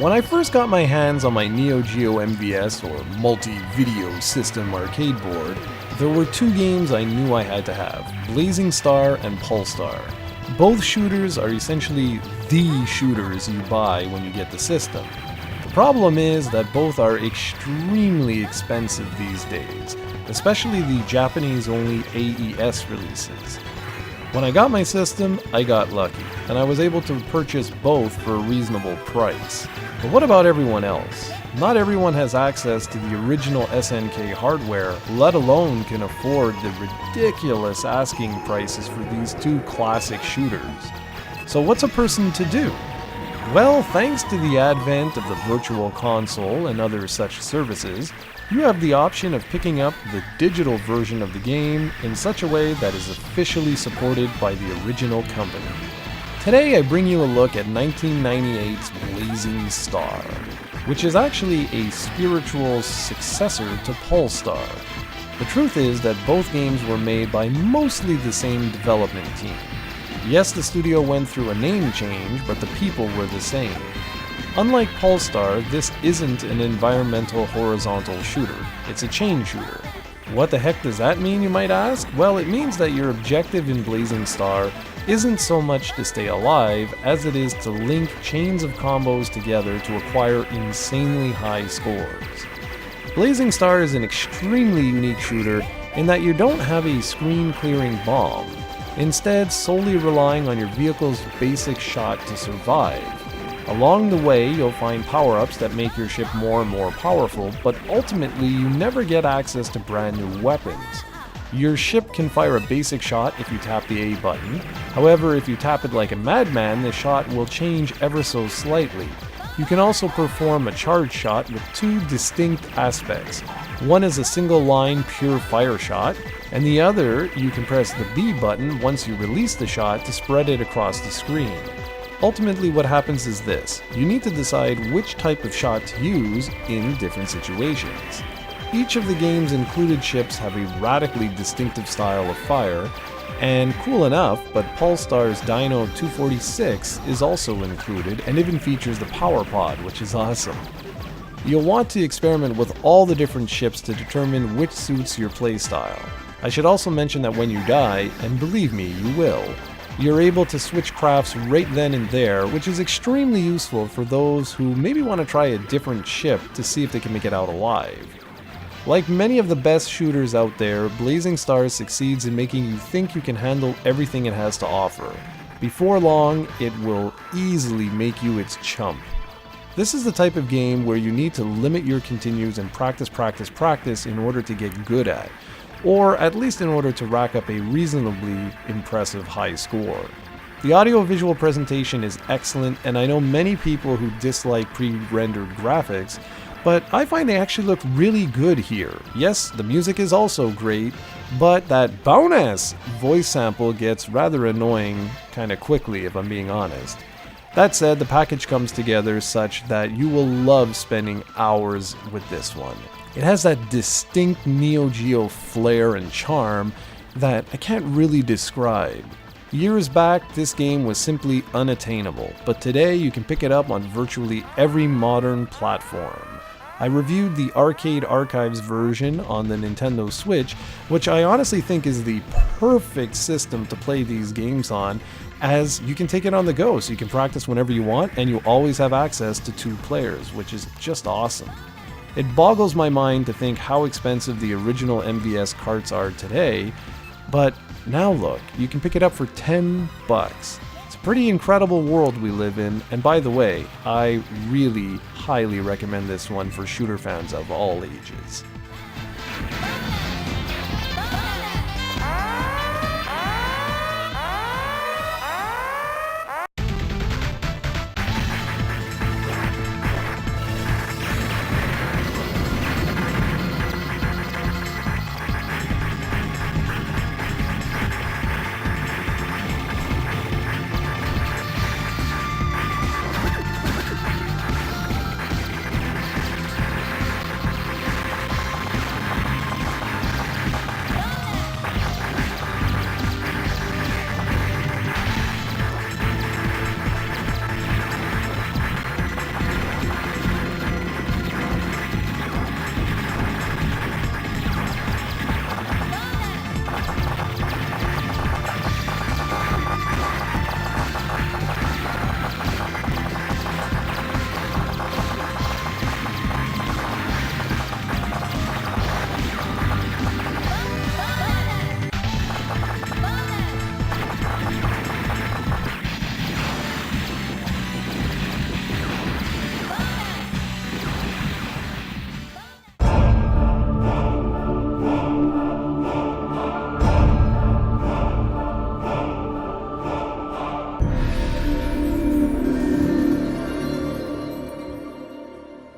When I first got my hands on my Neo Geo MVS or multi-video system arcade board, there were two games I knew I had to have, Blazing Star and Polestar. Both shooters are essentially the shooters you buy when you get the system. The problem is that both are extremely expensive these days, especially the Japanese-only AES releases. When I got my system, I got lucky, and I was able to purchase both for a reasonable price. But what about everyone else? Not everyone has access to the original SNK hardware, let alone can afford the ridiculous asking prices for these two classic shooters. So what's a person to do? Well, thanks to the advent of the Virtual Console and other such services, you have the option of picking up the digital version of the game in such a way that is officially supported by the original company. Today I bring you a look at 1998's Blazing Star, which is actually a spiritual successor to Polestar. The truth is that both games were made by mostly the same development team. Yes, the studio went through a name change, but the people were the same. Unlike Polestar, this isn't an environmental horizontal shooter, it's a chain shooter. What the heck does that mean, you might ask? Well, it means that your objective in Blazing Star isn't so much to stay alive as it is to link chains of combos together to acquire insanely high scores. Blazing Star is an extremely unique shooter in that you don't have a screen-clearing bomb, instead solely relying on your vehicle's basic shot to survive. Along the way, you'll find power-ups that make your ship more and more powerful, but ultimately you never get access to brand new weapons. Your ship can fire a basic shot if you tap the A button. However, if you tap it like a madman, the shot will change ever so slightly. You can also perform a charge shot with two distinct aspects. One is a single line pure fire shot, and the other you can press the B button once you release the shot to spread it across the screen. Ultimately what happens is this: you need to decide which type of shot to use in different situations. Each of the game's included ships have a radically distinctive style of fire, and cool enough, but Polestar's Dyno 246 is also included and even features the power pod, which is awesome. You'll want to experiment with all the different ships to determine which suits your playstyle. I should also mention that when you die, and believe me, you will, you're able to switch crafts right then and there, which is extremely useful for those who maybe want to try a different ship to see if they can make it out alive. Like many of the best shooters out there, Blazing Star succeeds in making you think you can handle everything it has to offer. Before long, it will easily make you its chump. This is the type of game where you need to limit your continues and practice in order to get good at, or at least in order to rack up a reasonably impressive high score. The audio-visual presentation is excellent, and I know many people who dislike pre-rendered graphics, but I find they actually look really good here. Yes, the music is also great, but that bonus voice sample gets rather annoying kinda quickly, if I'm being honest. That said, the package comes together such that you will love spending hours with this one. It has that distinct Neo Geo flair and charm that I can't really describe. Years back, this game was simply unattainable, but today you can pick it up on virtually every modern platform. I reviewed the Arcade Archives version on the Nintendo Switch, which I honestly think is the perfect system to play these games on, as you can take it on the go, so you can practice whenever you want, and you always have access to two players, which is just awesome. It boggles my mind to think how expensive the original MVS carts are today, but now look, you can pick it up for $10. It's a pretty incredible world we live in, and by the way, I really highly recommend this one for shooter fans of all ages.